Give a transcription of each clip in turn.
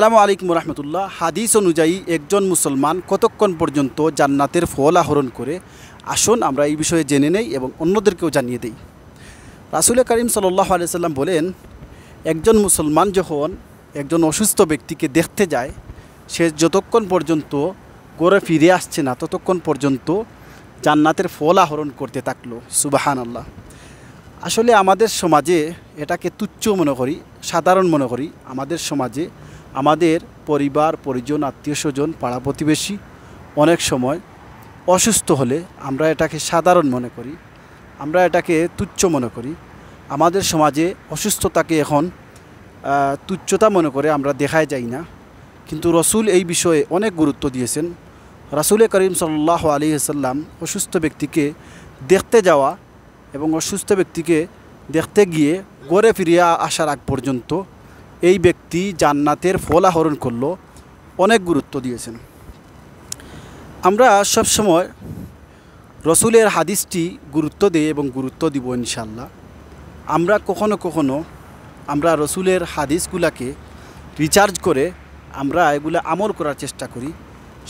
আসসালামু আলাইকুম রহমতুল্লাহ। হাদিস অনুযায়ী একজন মুসলমান কতক্ষণ পর্যন্ত জান্নাতের ফল আহরণ করে, আসুন আমরা এই বিষয়ে জেনে নেই এবং অন্যদেরকেও জানিয়ে দেই। রাসূল করিম সাল্লাল্লাহু আলাইহি সাল্লাম বলেন, একজন মুসলমান যখন একজন অসুস্থ ব্যক্তিকে দেখতে যায়, সে যতক্ষণ পর্যন্ত ঘরে ফিরে আসছে না ততক্ষণ পর্যন্ত জান্নাতের ফল আহরণ করতে থাকলো। সুবহানাল্লাহ। আসলে আমাদের সমাজে এটাকে তুচ্ছ মনে করি, সাধারণ মনে করি। আমাদের সমাজে আমাদের পরিবার পরিজন আত্মীয় স্বজন পাড়া প্রতিবেশী অনেক সময় অসুস্থ হলে আমরা এটাকে সাধারণ মনে করি, আমরা এটাকে তুচ্ছ মনে করি। আমাদের সমাজে অসুস্থতাকে এখন তুচ্ছতা মনে করে আমরা দেখাই যাই না, কিন্তু রসুল এই বিষয়ে অনেক গুরুত্ব দিয়েছেন। রাসূল করিম সাল্লাল্লাহু আলাইহি ওয়াসাল্লাম অসুস্থ ব্যক্তিকে দেখতে যাওয়া এবং অসুস্থ ব্যক্তিকে দেখতে গিয়ে ঘরে ফিরিয়ে আসার আগ পর্যন্ত এই ব্যক্তি জান্নাতের ফল আহরণ করলো অনেক গুরুত্ব দিয়েছেন। আমরা সবসময় রসুলের হাদিসটি গুরুত্ব দিই এবং গুরুত্ব দিব ইনশাআল্লাহ। আমরা কখনো কখনো আমরা রসুলের হাদিসগুলাকে রিচার্জ করে আমরা এগুলো আমল করার চেষ্টা করি।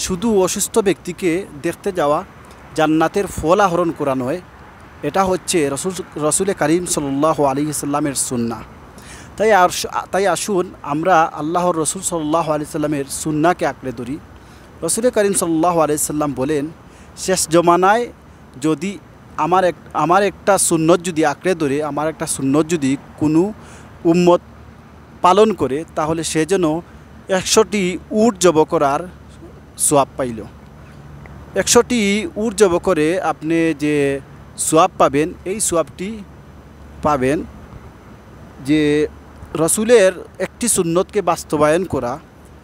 শুধু অসুস্থ ব্যক্তিকে দেখতে যাওয়া জান্নাতের ফল আহরণ করা নয়, এটা হচ্ছে রসুল করিম সাল্লাল্লাহু আলাইহি ওয়াসাল্লামের সুন্নাহ। তাই আসুন আমরা আল্লাহর রসুল সাল্লাল্লাহু আলাইহি ওয়াসাল্লামের সুন্নাহকে আঁকড়ে ধরি। রসুল করিম সাল্লাল্লাহু আলাইহি ওয়াসাল্লাম বলেন, শেষ জমানায় যদি আমার একটা সুন্নত যদি আঁকড়ে ধরে, আমার একটা সুন্নত যদি কোনো উম্মত পালন করে, তাহলে সে যেন 100টি উট জব করার সোয়াব পাইল। 100টি উট জব করে আপনি যে সোয়াব পাবেন, এই সোয়াবটি পাবেন যে রসুলের একটি সুন্নতকে বাস্তবায়ন করা,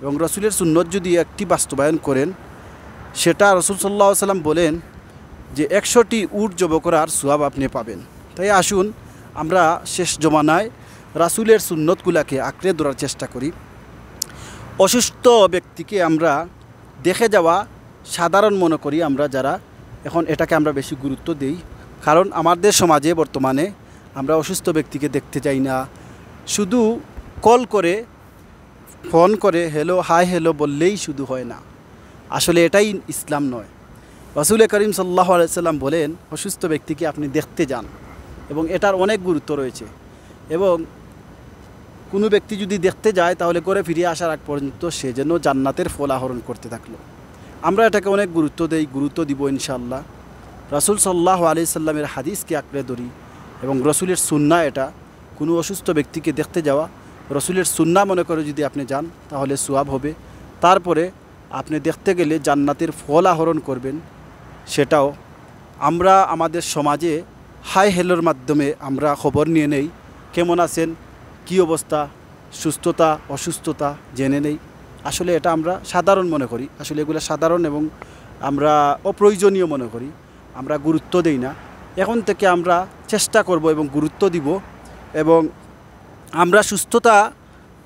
এবং রসুলের সুন্নত যদি একটি বাস্তবায়ন করেন, সেটা রসুল সাল্লাল্লাহু আলাইহি ওয়াসাল্লাম বলেন যে 100টি উট জব করার সোয়াব আপনি পাবেন। তাই আসুন আমরা শেষ জমানায় রাসূলের সুন্নতগুলাকে আঁকড়ে ধরার চেষ্টা করি। অসুস্থ ব্যক্তিকে আমরা দেখে যাওয়া সাধারণ মনে করি আমরা যারা, এখন এটাকে আমরা বেশি গুরুত্ব দিই। কারণ আমাদের সমাজে বর্তমানে আমরা অসুস্থ ব্যক্তিকে দেখতে যাই না, শুধু কল করে ফোন করে হ্যালো হাই হ্যালো বললেই শুধু হয় না। আসলে এটাই ইসলাম নয়। রাসূল করিম সাল্লাল্লাহু আলাইহি ওয়াসাল্লাম বলেন, অসুস্থ ব্যক্তিকে আপনি দেখতে যান, এবং এটার অনেক গুরুত্ব রয়েছে। এবং কোনো ব্যক্তি যদি দেখতে যায় তাহলে করে ফিরে আসার আগ পর্যন্ত সে যেন জান্নাতের ফল আহরণ করতে থাকলো। আমরা এটাকে অনেক গুরুত্ব দেই, গুরুত্ব দিব ইনশাআল্লাহ। রাসূল সাল্লাল্লাহু আলাইহি ওয়াসাল্লামের হাদিসকে আঁকড়ে ধরি এবং রসুলের সুন্নাহ, এটা কোনো অসুস্থ ব্যক্তিকে দেখতে যাওয়া রসুলের সুন্নাহ মনে করে যদি আপনি যান তাহলে সোয়াব হবে। তারপরে আপনি দেখতে গেলে জান্নাতের ফল আহরণ করবেন। সেটাও আমরা আমাদের সমাজে হাই হেলোর মাধ্যমে আমরা খবর নিয়ে নেই, কেমন আছেন, কি অবস্থা, সুস্থতা অসুস্থতা জেনে নেই। আসলে এটা আমরা সাধারণ মনে করি, আসলে এগুলো সাধারণ এবং আমরা অপ্রয়োজনীয় মনে করি, আমরা গুরুত্ব দেই না। এখন থেকে আমরা চেষ্টা করব এবং গুরুত্ব দিব, এবং আমরা সুস্থতা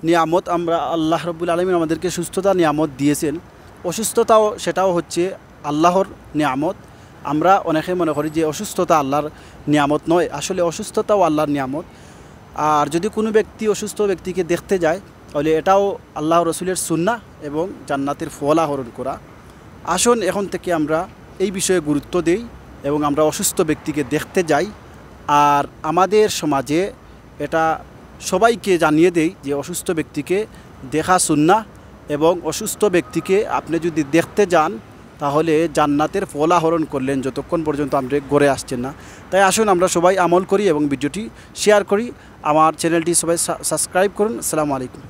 নিয়ামত, আমরা আল্লাহ রাব্বুল আলামিন আমাদেরকে সুস্থতা নিয়ামত দিয়েছেন। অসুস্থতাও সেটাও হচ্ছে আল্লাহর নিয়ামত। আমরা অনেকে মনে করি যে অসুস্থতা আল্লাহর নিয়ামত নয়, আসলে অসুস্থতাও আল্লাহর নিয়ামত। আর যদি কোনো ব্যক্তি অসুস্থ ব্যক্তিকে দেখতে যায় তাহলে এটাও আল্লাহ রসুলের সুন্নাহ এবং জান্নাতের ফল আহরণ করা। আসুন এখন থেকে আমরা এই বিষয়ে গুরুত্ব দেই এবং আমরা অসুস্থ ব্যক্তিকে দেখতে যাই। আর আমাদের সমাজে এটা সবাইকে জানিয়ে দেই যে অসুস্থ ব্যক্তিকে দেখা সুন্নাহ, এবং অসুস্থ ব্যক্তিকে আপনি যদি দেখতে যান তাহলে জান্নাতের ফল আহরণ করলেন যতক্ষণ পর্যন্ত আপনি ঘরে আসছেন না। তাই আসুন আমরা সবাই আমল করি এবং ভিডিওটি শেয়ার করি। আমার চ্যানেলটি সবাই সাবস্ক্রাইব করুন। আসসালামু আলাইকুম।